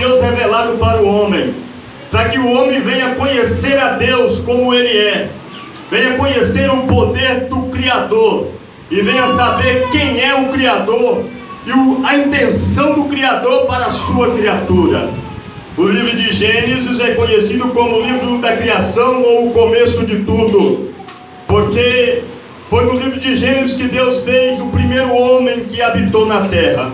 Deus revelado para o homem, para que o homem venha conhecer a Deus como Ele é, venha conhecer o poder do Criador e venha saber quem é o Criador e a intenção do Criador para a sua criatura. O livro de Gênesis é conhecido como o livro da criação ou o começo de tudo, porque foi no livro de Gênesis que Deus fez o primeiro homem que habitou na terra.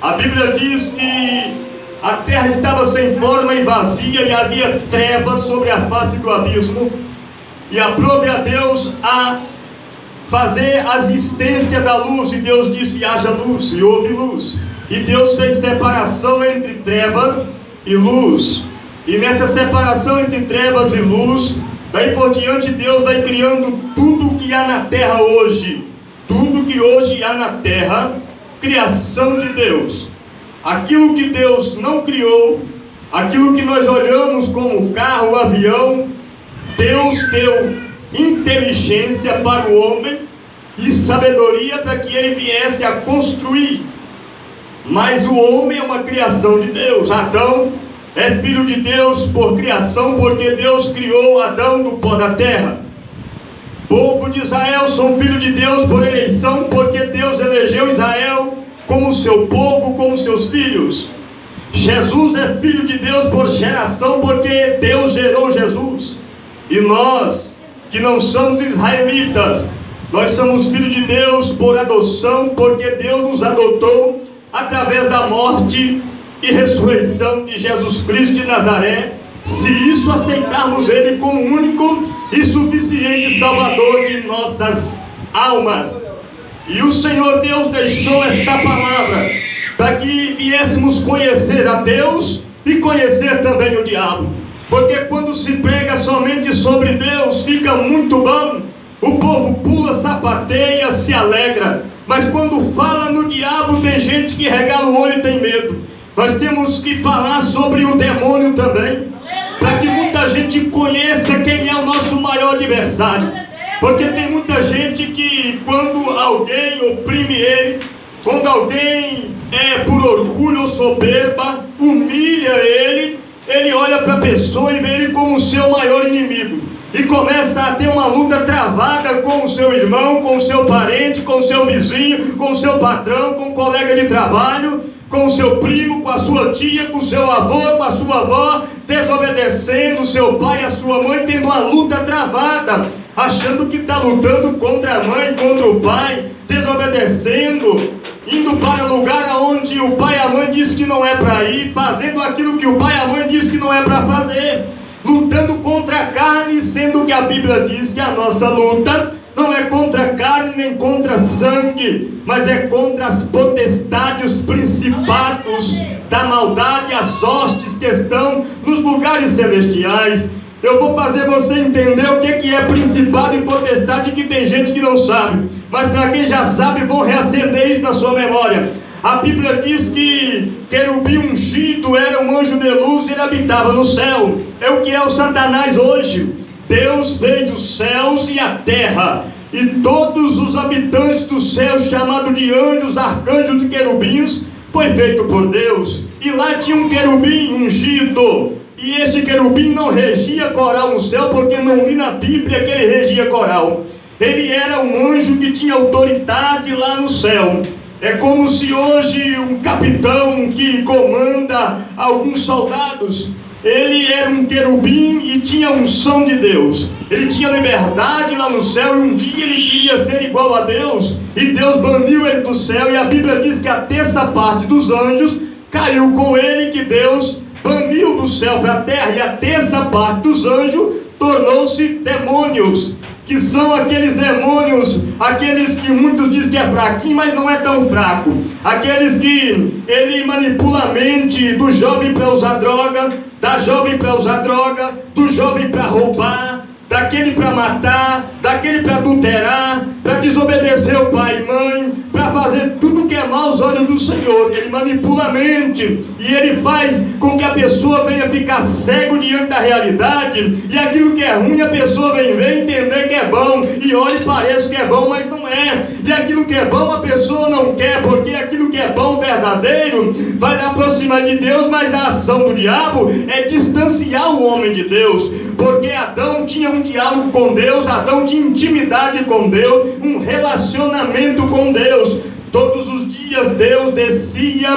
A Bíblia diz que a terra estava sem forma e vazia e havia trevas sobre a face do abismo, e aprove a Deus a fazer a existência da luz, e Deus disse: haja luz, e houve luz. E Deus fez separação entre trevas e luz, e nessa separação entre trevas e luz, daí por diante Deus vai criando tudo que há na terra hoje. Tudo que hoje há na terra, criação de Deus. Aquilo que Deus não criou, aquilo que nós olhamos como carro, avião, Deus deu inteligência para o homem e sabedoria para que ele viesse a construir. Mas o homem é uma criação de Deus. Adão é filho de Deus por criação, porque Deus criou Adão do pó da terra. O povo de Israel são filhos de Deus por eleição, porque Deus elegeu Israel como seu povo, como seus filhos. Jesus é filho de Deus por geração, porque Deus gerou Jesus. E nós, que não somos israelitas, nós somos filhos de Deus por adoção, porque Deus nos adotou através da morte e ressurreição de Jesus Cristo de Nazaré, se isso aceitarmos Ele como único e suficiente Salvador de nossas almas. E o Senhor Deus deixou esta palavra para que viéssemos conhecer a Deus e conhecer também o diabo. Porque quando se prega somente sobre Deus, fica muito bom, o povo pula, sapateia, se alegra. Mas quando fala no diabo, tem gente que regala o olho e tem medo. Nós temos que falar sobre o demônio também, para que muita gente conheça quem é o nosso maior adversário. Porque tem muita gente que, quando alguém oprime ele, quando alguém por orgulho ou soberba humilha ele, ele olha para a pessoa e vê ele como o seu maior inimigo, e começa a ter uma luta travada com o seu irmão, com o seu parente, com o seu vizinho, com o seu patrão, com o colega de trabalho, com o seu primo, com a sua tia, com o seu avô, com a sua avó, desobedecendo o seu pai e a sua mãe, tendo uma luta travada, achando que está lutando contra a mãe, contra o pai, desobedecendo, indo para lugar onde o pai e a mãe dizem que não é para ir, fazendo aquilo que o pai e a mãe dizem que não é para fazer, lutando contra a carne, sendo que a Bíblia diz que a nossa luta não é contra a carne nem contra sangue, mas é contra as potestades, os principados da maldade, as hostes que estão nos lugares celestiais. Eu vou fazer você entender o que é principado e potestade, que tem gente que não sabe, mas para quem já sabe, vou reacender isso na sua memória. A Bíblia diz que querubim ungido era um anjo de luz e ele habitava no céu. É o que é o Satanás hoje. Deus fez os céus e a terra, e todos os habitantes do céu, chamados de anjos, arcanjos e querubins, foi feito por Deus. E lá tinha um querubim ungido, e esse querubim não regia coral no céu, porque não li na Bíblia que ele regia coral. Ele era um anjo que tinha autoridade lá no céu. É como se hoje um capitão que comanda alguns soldados, ele era um querubim e tinha a unção de Deus. Ele tinha liberdade lá no céu, e um dia ele queria ser igual a Deus, e Deus baniu ele do céu, e a Bíblia diz que a terça parte dos anjos caiu com ele, que Deus baniu do céu para a terra, e a terça parte dos anjos tornou-se demônios, que são aqueles demônios, aqueles que muitos dizem que é fraquinho, mas não é tão fraco, aqueles que ele manipula a mente do jovem para usar droga, da jovem para usar droga, do jovem para roubar, daquele para matar, daquele para adulterar, para desobedecer o pai e mãe, para fazer tudo que é mal aos olhos do Senhor. Ele manipula a mente e ele faz com que a pessoa venha ficar cego diante da realidade, e aquilo que é ruim a pessoa vem entender que é bom, e olha e parece que é bom, mas não é. E aquilo que é bom a pessoa não quer, porque aquilo que é bom verdadeiro vai lhe aproximar de Deus, mas a ação do diabo é distanciar o homem de Deus, porque Adão tinha um diálogo com Deus, Adão tinha intimidade com Deus, um relacionamento com Deus. Todos os dias Deus descia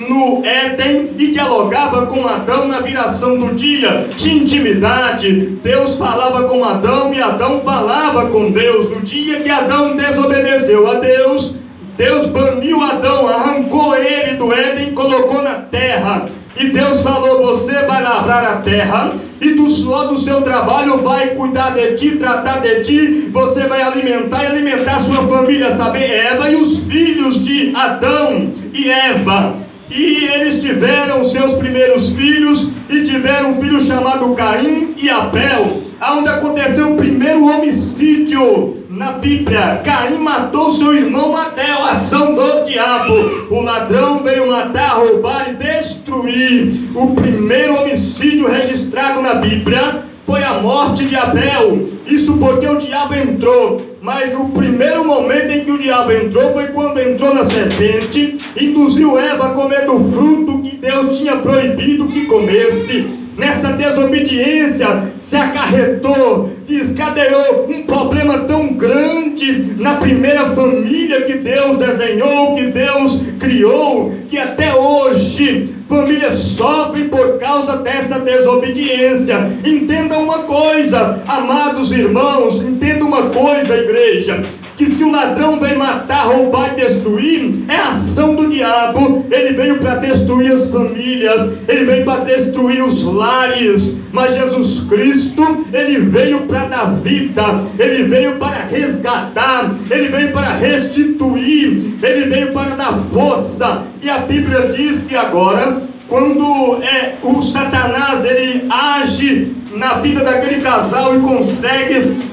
no Éden e dialogava com Adão na viração do dia. Tinha intimidade. Deus falava com Adão e Adão falava com Deus. No dia que Adão desobedeceu a Deus, Deus baniu Adão, arrancou ele do Éden e colocou na terra. E Deus falou: você vai lavrar a terra, e do suor do seu trabalho vai cuidar de ti, tratar de ti, você vai alimentar e alimentar sua família, sabe? Eva e os filhos de Adão e Eva. E eles tiveram seus primeiros filhos, e tiveram um filho chamado Caim e Abel, onde aconteceu o primeiro homicídio na Bíblia. Caim matou seu irmão Abel, ação do diabo. O ladrão veio matar, roubar e destruir. O primeiro homicídio registrado na Bíblia foi a morte de Abel. Isso porque o diabo entrou. Mas o primeiro momento em que o diabo entrou foi quando entrou na serpente, induziu Eva a comer do fruto que Deus tinha proibido que comesse. Nessa desobediência se acarretou, descadeou um problema tão grande na primeira família que Deus desenhou, que Deus criou, que até hoje famílias sofrem por causa dessa desobediência. Entenda uma coisa, amados irmãos, entenda uma coisa, igreja, que se o ladrão vem matar, roubar e destruir, é a ação do diabo. Ele veio para destruir as famílias, ele veio para destruir os lares, mas Jesus Cristo, ele veio para dar vida, ele veio para resgatar, ele veio para restituir, ele veio para dar força. E a Bíblia diz que agora, quando o Satanás ele age na vida daquele casal e consegue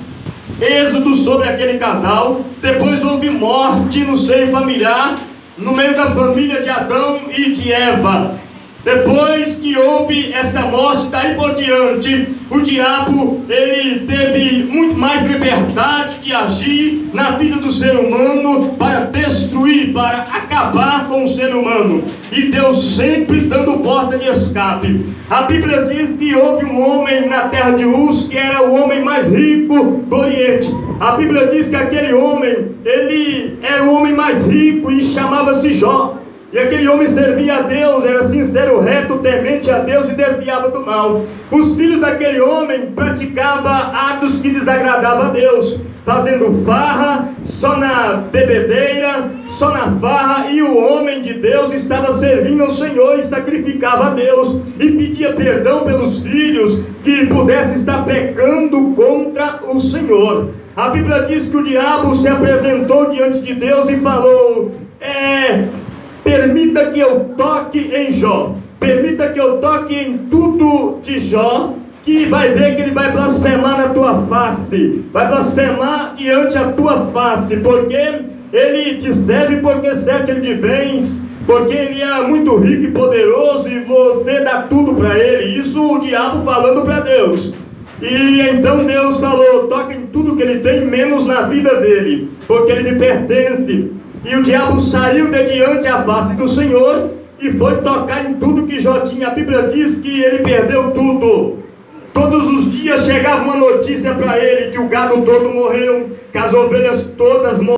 êxodo sobre aquele casal, depois houve morte no seio familiar, no meio da família de Adão e de Eva. Depois que houve esta morte, daí por diante, o diabo ele teve muito mais liberdade de agir na vida do ser humano para destruir, para acabar com o ser humano. E Deus sempre dando porta de escape. A Bíblia diz que houve um homem na terra de Uz que era o homem mais rico do Oriente. A Bíblia diz que aquele homem, ele era o homem mais rico e chamava-se Jó. E aquele homem servia a Deus, era sincero, reto, temente a Deus e desviava do mal. Os filhos daquele homem praticavam atos que desagradavam a Deus, fazendo farra, só na bebedeira, só na farra. E o homem de Deus estava servindo ao Senhor e sacrificava a Deus, e pedia perdão pelos filhos que pudessem estar pecando contra o Senhor. A Bíblia diz que o diabo se apresentou diante de Deus e falou: permita que eu toque em Jó, permita que eu toque em tudo de Jó, que vai ver que ele vai blasfemar na tua face, vai blasfemar diante a tua face, porque ele te serve, porque serve de bens, porque ele é muito rico e poderoso e você dá tudo para ele. Isso o diabo falando para Deus. E então Deus falou: toca em tudo que ele tem, menos na vida dele, porque ele lhe pertence. E o diabo saiu de diante a face do Senhor e foi tocar em tudo que Jó tinha. A Bíblia diz que ele perdeu tudo. Todos os dias chegava uma notícia para ele que o gado todo morreu, que as ovelhas todas morreram.